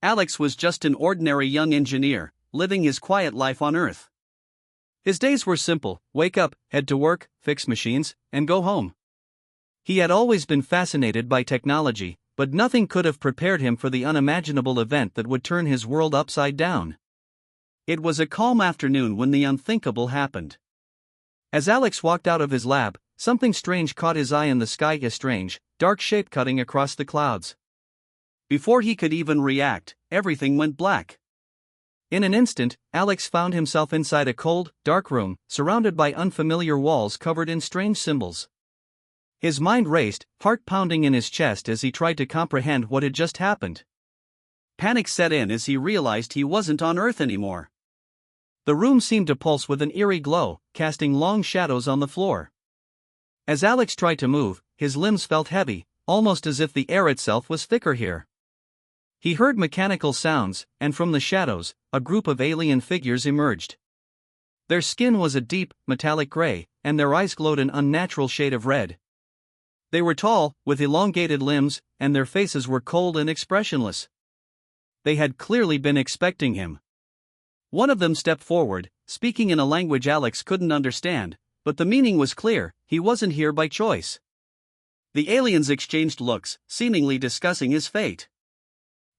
Alex was just an ordinary young engineer, living his quiet life on Earth. His days were simple: wake up, head to work, fix machines, and go home. He had always been fascinated by technology, but nothing could have prepared him for the unimaginable event that would turn his world upside down. It was a calm afternoon when the unthinkable happened. As Alex walked out of his lab, something strange caught his eye in the sky, a strange, dark shape cutting across the clouds. Before he could even react, everything went black. In an instant, Alex found himself inside a cold, dark room, surrounded by unfamiliar walls covered in strange symbols. His mind raced, heart pounding in his chest as he tried to comprehend what had just happened. Panic set in as he realized he wasn't on Earth anymore. The room seemed to pulse with an eerie glow, casting long shadows on the floor. As Alex tried to move, his limbs felt heavy, almost as if the air itself was thicker here. He heard mechanical sounds, and from the shadows, a group of alien figures emerged. Their skin was a deep, metallic gray, and their eyes glowed an unnatural shade of red. They were tall, with elongated limbs, and their faces were cold and expressionless. They had clearly been expecting him. One of them stepped forward, speaking in a language Alex couldn't understand, but the meaning was clear: he wasn't here by choice. The aliens exchanged looks, seemingly discussing his fate.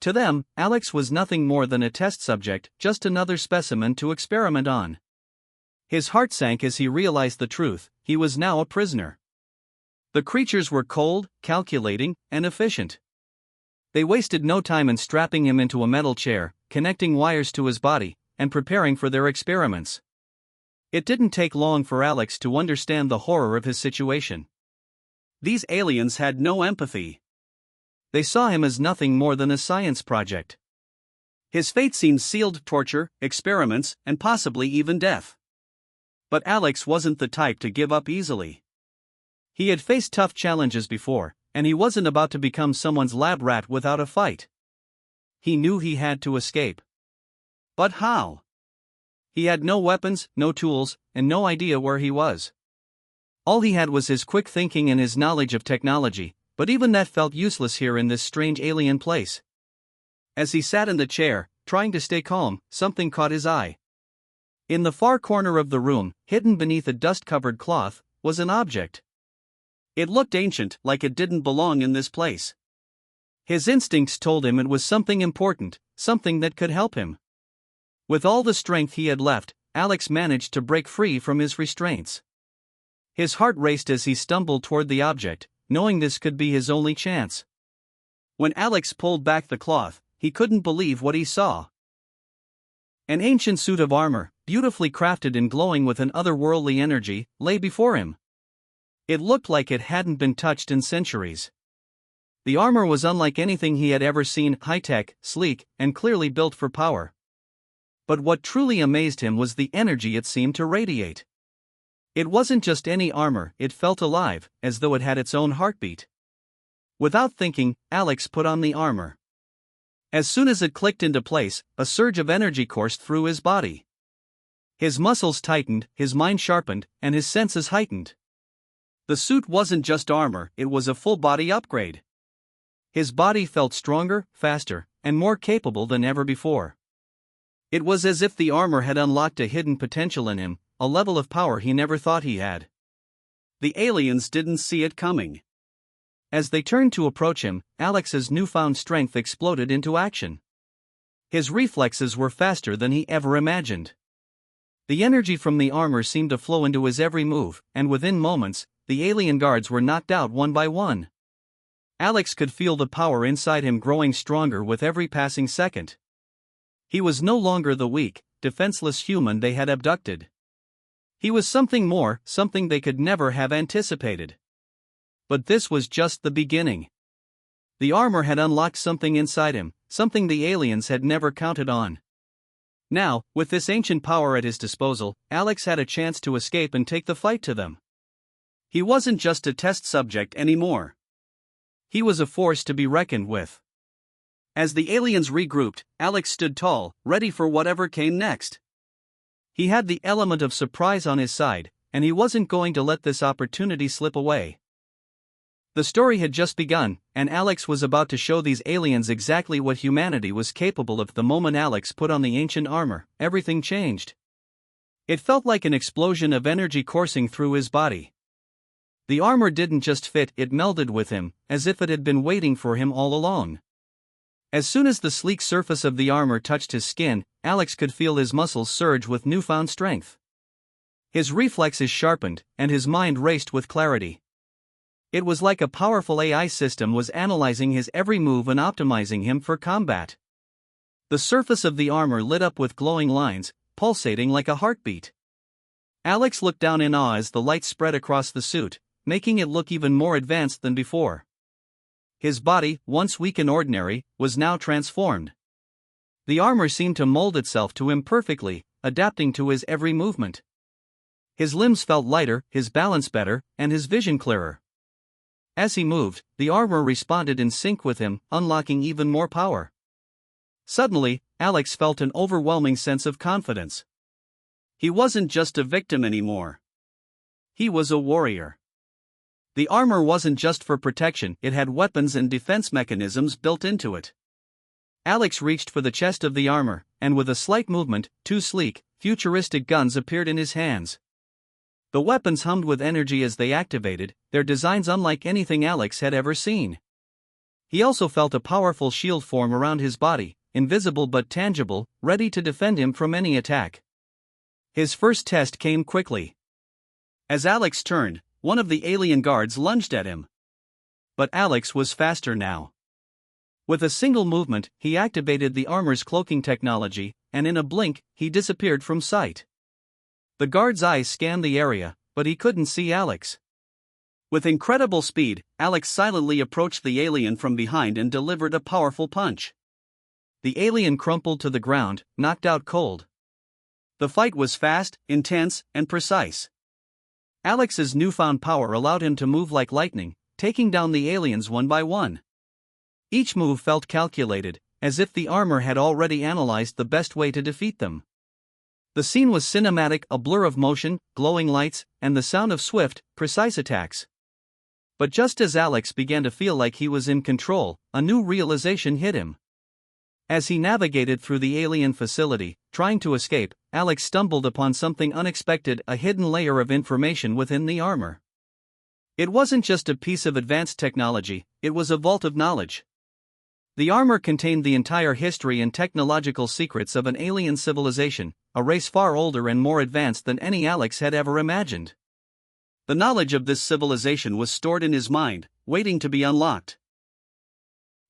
To them, Alex was nothing more than a test subject, just another specimen to experiment on. His heart sank as he realized the truth: he was now a prisoner. The creatures were cold, calculating, and efficient. They wasted no time in strapping him into a metal chair, connecting wires to his body, and preparing for their experiments. It didn't take long for Alex to understand the horror of his situation. These aliens had no empathy. They saw him as nothing more than a science project. His fate seemed sealed: torture, experiments, and possibly even death. But Alex wasn't the type to give up easily. He had faced tough challenges before, and he wasn't about to become someone's lab rat without a fight. He knew he had to escape. But how? He had no weapons, no tools, and no idea where he was. All he had was his quick thinking and his knowledge of technology, but even that felt useless here in this strange alien place. As he sat in the chair, trying to stay calm, something caught his eye. In the far corner of the room, hidden beneath a dust-covered cloth, was an object. It looked ancient, like it didn't belong in this place. His instincts told him it was something important, something that could help him. With all the strength he had left, Alex managed to break free from his restraints. His heart raced as he stumbled toward the object, knowing this could be his only chance. When Alex pulled back the cloth, he couldn't believe what he saw. An ancient suit of armor, beautifully crafted and glowing with an otherworldly energy, lay before him. It looked like it hadn't been touched in centuries. The armor was unlike anything he had ever seen: high-tech, sleek, and clearly built for power. But what truly amazed him was the energy it seemed to radiate. It wasn't just any armor, it felt alive, as though it had its own heartbeat. Without thinking, Alex put on the armor. As soon as it clicked into place, a surge of energy coursed through his body. His muscles tightened, his mind sharpened, and his senses heightened. The suit wasn't just armor, it was a full-body upgrade. His body felt stronger, faster, and more capable than ever before. It was as if the armor had unlocked a hidden potential in him, a level of power he never thought he had. The aliens didn't see it coming. As they turned to approach him, Alex's newfound strength exploded into action. His reflexes were faster than he ever imagined. The energy from the armor seemed to flow into his every move, and within moments, the alien guards were knocked out one by one. Alex could feel the power inside him growing stronger with every passing second. He was no longer the weak, defenseless human they had abducted. He was something more, something they could never have anticipated. But this was just the beginning. The armor had unlocked something inside him, something the aliens had never counted on. Now, with this ancient power at his disposal, Alex had a chance to escape and take the fight to them. He wasn't just a test subject anymore. He was a force to be reckoned with. As the aliens regrouped, Alex stood tall, ready for whatever came next. He had the element of surprise on his side, and he wasn't going to let this opportunity slip away. The story had just begun, and Alex was about to show these aliens exactly what humanity was capable of. The moment Alex put on the ancient armor, everything changed. It felt like an explosion of energy coursing through his body. The armor didn't just fit, it melded with him, as if it had been waiting for him all along. As soon as the sleek surface of the armor touched his skin, Alex could feel his muscles surge with newfound strength. His reflexes sharpened, and his mind raced with clarity. It was like a powerful AI system was analyzing his every move and optimizing him for combat. The surface of the armor lit up with glowing lines, pulsating like a heartbeat. Alex looked down in awe as the light spread across the suit, making it look even more advanced than before. His body, once weak and ordinary, was now transformed. The armor seemed to mold itself to him perfectly, adapting to his every movement. His limbs felt lighter, his balance better, and his vision clearer. As he moved, the armor responded in sync with him, unlocking even more power. Suddenly, Alex felt an overwhelming sense of confidence. He wasn't just a victim anymore. He was a warrior. The armor wasn't just for protection, it had weapons and defense mechanisms built into it. Alex reached for the chest of the armor, and with a slight movement, two sleek, futuristic guns appeared in his hands. The weapons hummed with energy as they activated, their designs unlike anything Alex had ever seen. He also felt a powerful shield form around his body, invisible but tangible, ready to defend him from any attack. His first test came quickly. As Alex turned, one of the alien guards lunged at him. But Alex was faster now. With a single movement, he activated the armor's cloaking technology, and in a blink, he disappeared from sight. The guard's eyes scanned the area, but he couldn't see Alex. With incredible speed, Alex silently approached the alien from behind and delivered a powerful punch. The alien crumpled to the ground, knocked out cold. The fight was fast, intense, and precise. Alex's newfound power allowed him to move like lightning, taking down the aliens one by one. Each move felt calculated, as if the armor had already analyzed the best way to defeat them. The scene was cinematic, a blur of motion, glowing lights, and the sound of swift, precise attacks. But just as Alex began to feel like he was in control, a new realization hit him. As he navigated through the alien facility, trying to escape, Alex stumbled upon something unexpected, a hidden layer of information within the armor. It wasn't just a piece of advanced technology, it was a vault of knowledge. The armor contained the entire history and technological secrets of an alien civilization, a race far older and more advanced than any Alex had ever imagined. The knowledge of this civilization was stored in his mind, waiting to be unlocked.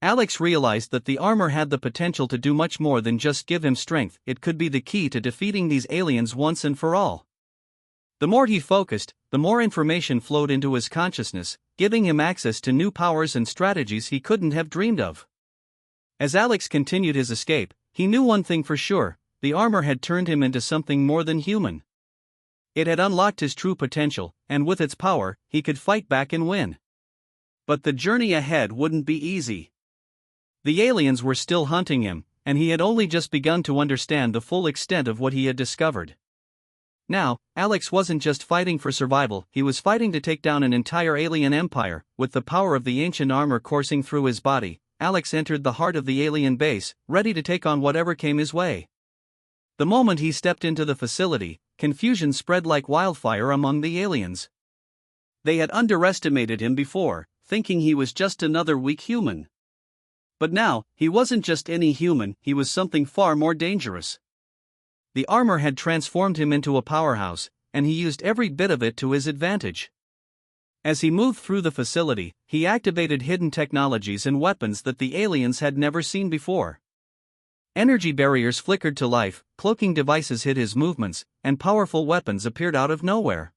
Alex realized that the armor had the potential to do much more than just give him strength, it could be the key to defeating these aliens once and for all. The more he focused, the more information flowed into his consciousness, giving him access to new powers and strategies he couldn't have dreamed of. As Alex continued his escape, he knew one thing for sure: the armor had turned him into something more than human. It had unlocked his true potential, and with its power, he could fight back and win. But the journey ahead wouldn't be easy. The aliens were still hunting him, and he had only just begun to understand the full extent of what he had discovered. Now, Alex wasn't just fighting for survival, he was fighting to take down an entire alien empire. With the power of the ancient armor coursing through his body, Alex entered the heart of the alien base, ready to take on whatever came his way. The moment he stepped into the facility, confusion spread like wildfire among the aliens. They had underestimated him before, thinking he was just another weak human. But now, he wasn't just any human, he was something far more dangerous. The armor had transformed him into a powerhouse, and he used every bit of it to his advantage. As he moved through the facility, he activated hidden technologies and weapons that the aliens had never seen before. Energy barriers flickered to life, cloaking devices hid his movements, and powerful weapons appeared out of nowhere.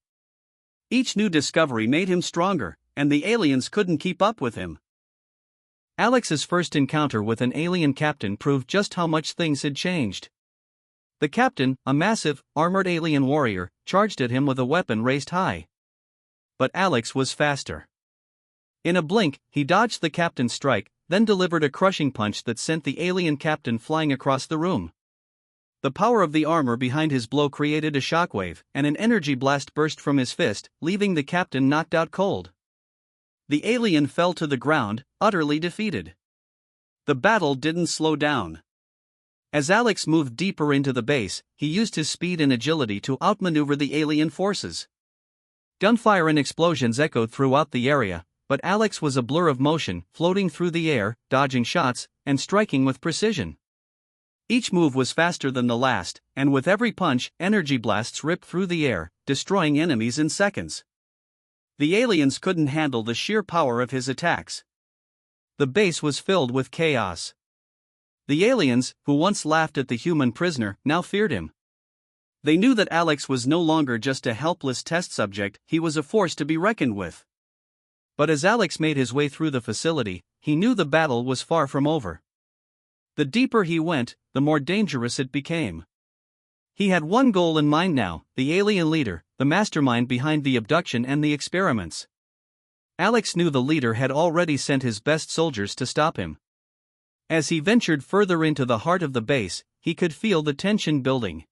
Each new discovery made him stronger, and the aliens couldn't keep up with him. Alex's first encounter with an alien captain proved just how much things had changed. The captain, a massive, armored alien warrior, charged at him with a weapon raised high. But Alex was faster. In a blink, he dodged the captain's strike, then delivered a crushing punch that sent the alien captain flying across the room. The power of the armor behind his blow created a shockwave, and an energy blast burst from his fist, leaving the captain knocked out cold. The alien fell to the ground, utterly defeated. The battle didn't slow down. As Alex moved deeper into the base, he used his speed and agility to outmaneuver the alien forces. Gunfire and explosions echoed throughout the area, but Alex was a blur of motion, floating through the air, dodging shots, and striking with precision. Each move was faster than the last, and with every punch, energy blasts ripped through the air, destroying enemies in seconds. The aliens couldn't handle the sheer power of his attacks. The base was filled with chaos. The aliens, who once laughed at the human prisoner, now feared him. They knew that Alex was no longer just a helpless test subject, he was a force to be reckoned with. But as Alex made his way through the facility, he knew the battle was far from over. The deeper he went, the more dangerous it became. He had one goal in mind now, the alien leader, the mastermind behind the abduction and the experiments. Alex knew the leader had already sent his best soldiers to stop him. As he ventured further into the heart of the base, he could feel the tension building.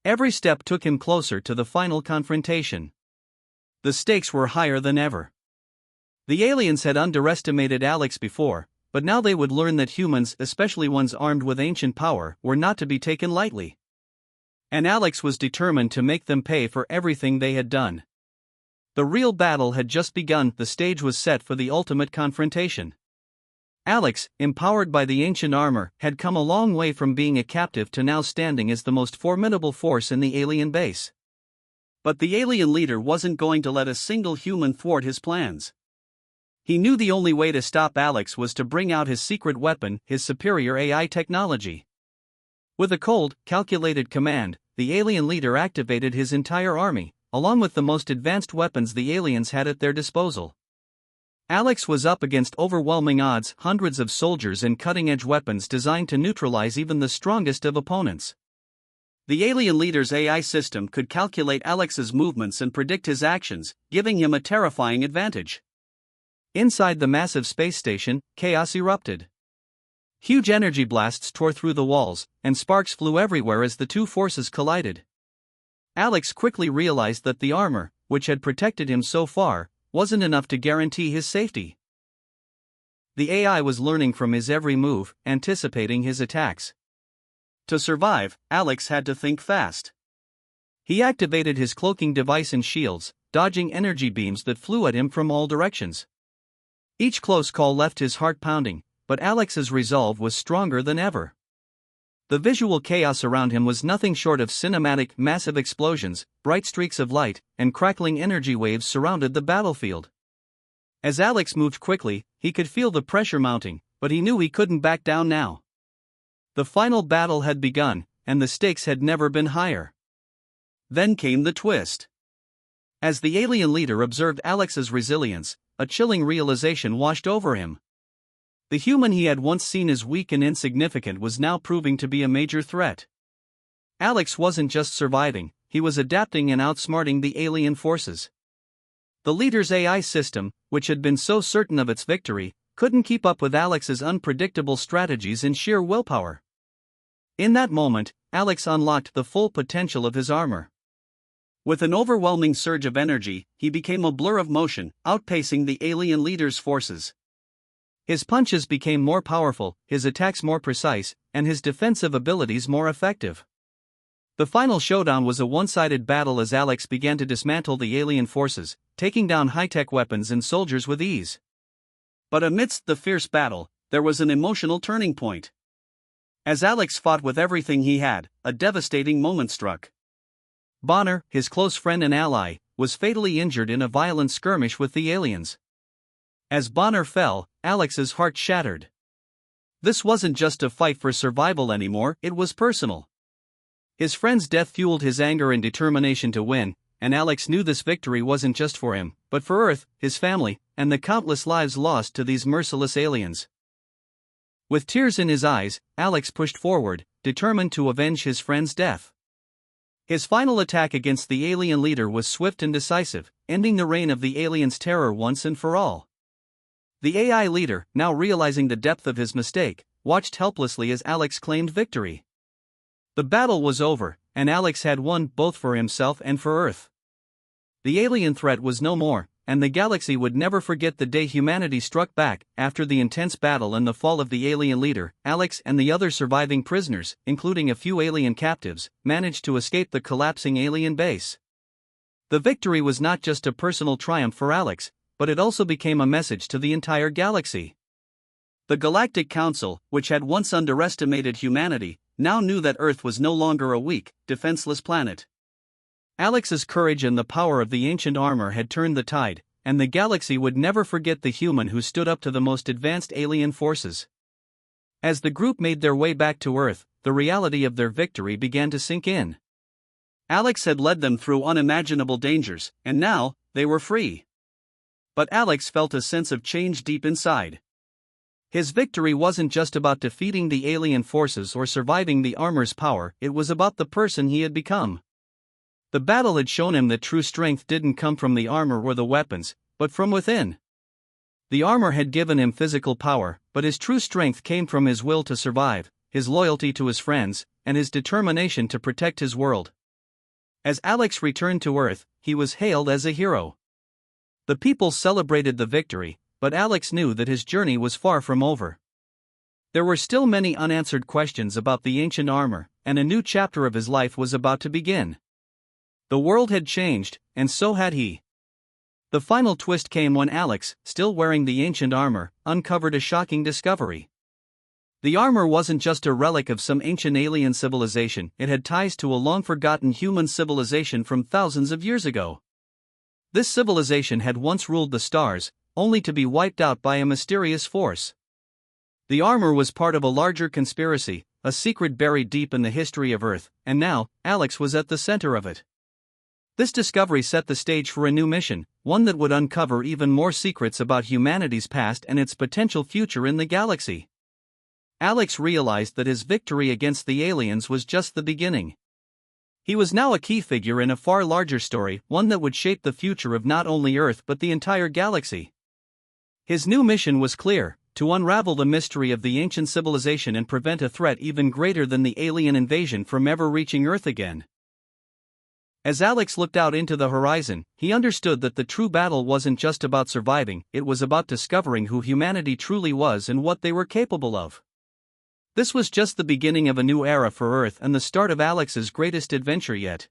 Every step took him closer to the final confrontation. The stakes were higher than ever. The aliens had underestimated Alex before, but now they would learn that humans, especially ones armed with ancient power, were not to be taken lightly. And Alex was determined to make them pay for everything they had done. The real battle had just begun, the stage was set for the ultimate confrontation. Alex, empowered by the ancient armor, had come a long way from being a captive to now standing as the most formidable force in the alien base. But the alien leader wasn't going to let a single human thwart his plans. He knew the only way to stop Alex was to bring out his secret weapon, his superior AI technology. With a cold, calculated command, the alien leader activated his entire army, along with the most advanced weapons the aliens had at their disposal. Alex was up against overwhelming odds, hundreds of soldiers and cutting-edge weapons designed to neutralize even the strongest of opponents. The alien leader's AI system could calculate Alex's movements and predict his actions, giving him a terrifying advantage. Inside the massive space station, chaos erupted. Huge energy blasts tore through the walls, and sparks flew everywhere as the two forces collided. Alex quickly realized that the armor, which had protected him so far, wasn't enough to guarantee his safety. The AI was learning from his every move, anticipating his attacks. To survive, Alex had to think fast. He activated his cloaking device and shields, dodging energy beams that flew at him from all directions. Each close call left his heart pounding, but Alex's resolve was stronger than ever. The visual chaos around him was nothing short of cinematic, massive explosions, bright streaks of light, and crackling energy waves surrounded the battlefield. As Alex moved quickly, he could feel the pressure mounting, but he knew he couldn't back down now. The final battle had begun, and the stakes had never been higher. Then came the twist. As the alien leader observed Alex's resilience, a chilling realization washed over him. The human he had once seen as weak and insignificant was now proving to be a major threat. Alex wasn't just surviving, he was adapting and outsmarting the alien forces. The leader's AI system, which had been so certain of its victory, couldn't keep up with Alex's unpredictable strategies and sheer willpower. In that moment, Alex unlocked the full potential of his armor. With an overwhelming surge of energy, he became a blur of motion, outpacing the alien leader's forces. His punches became more powerful, his attacks more precise, and his defensive abilities more effective. The final showdown was a one-sided battle as Alex began to dismantle the alien forces, taking down high-tech weapons and soldiers with ease. But amidst the fierce battle, there was an emotional turning point. As Alex fought with everything he had, a devastating moment struck. Bonner, his close friend and ally, was fatally injured in a violent skirmish with the aliens. As Bonner fell, Alex's heart shattered. This wasn't just a fight for survival anymore, it was personal. His friend's death fueled his anger and determination to win, and Alex knew this victory wasn't just for him, but for Earth, his family, and the countless lives lost to these merciless aliens. With tears in his eyes, Alex pushed forward, determined to avenge his friend's death. His final attack against the alien leader was swift and decisive, ending the reign of the aliens' terror once and for all. The AI leader, now realizing the depth of his mistake, watched helplessly as Alex claimed victory. The battle was over, and Alex had won both for himself and for Earth. The alien threat was no more, and the galaxy would never forget the day humanity struck back. After the intense battle and the fall of the alien leader, Alex and the other surviving prisoners, including a few alien captives, managed to escape the collapsing alien base. The victory was not just a personal triumph for Alex, but it also became a message to the entire galaxy. The Galactic Council, which had once underestimated humanity, now knew that Earth was no longer a weak, defenseless planet. Alex's courage and the power of the ancient armor had turned the tide, and the galaxy would never forget the human who stood up to the most advanced alien forces. As the group made their way back to Earth, the reality of their victory began to sink in. Alex had led them through unimaginable dangers, and now, they were free. But Alex felt a sense of change deep inside. His victory wasn't just about defeating the alien forces or surviving the armor's power, it was about the person he had become. The battle had shown him that true strength didn't come from the armor or the weapons, but from within. The armor had given him physical power, but his true strength came from his will to survive, his loyalty to his friends, and his determination to protect his world. As Alex returned to Earth, he was hailed as a hero. The people celebrated the victory, but Alex knew that his journey was far from over. There were still many unanswered questions about the ancient armor, and a new chapter of his life was about to begin. The world had changed, and so had he. The final twist came when Alex, still wearing the ancient armor, uncovered a shocking discovery. The armor wasn't just a relic of some ancient alien civilization, it had ties to a long-forgotten human civilization from thousands of years ago. This civilization had once ruled the stars, only to be wiped out by a mysterious force. The armor was part of a larger conspiracy, a secret buried deep in the history of Earth, and now, Alex was at the center of it. This discovery set the stage for a new mission, one that would uncover even more secrets about humanity's past and its potential future in the galaxy. Alex realized that his victory against the aliens was just the beginning. He was now a key figure in a far larger story, one that would shape the future of not only Earth but the entire galaxy. His new mission was clear: to unravel the mystery of the ancient civilization and prevent a threat even greater than the alien invasion from ever reaching Earth again. As Alex looked out into the horizon, he understood that the true battle wasn't just about surviving, it was about discovering who humanity truly was and what they were capable of. This was just the beginning of a new era for Earth and the start of Alex's greatest adventure yet.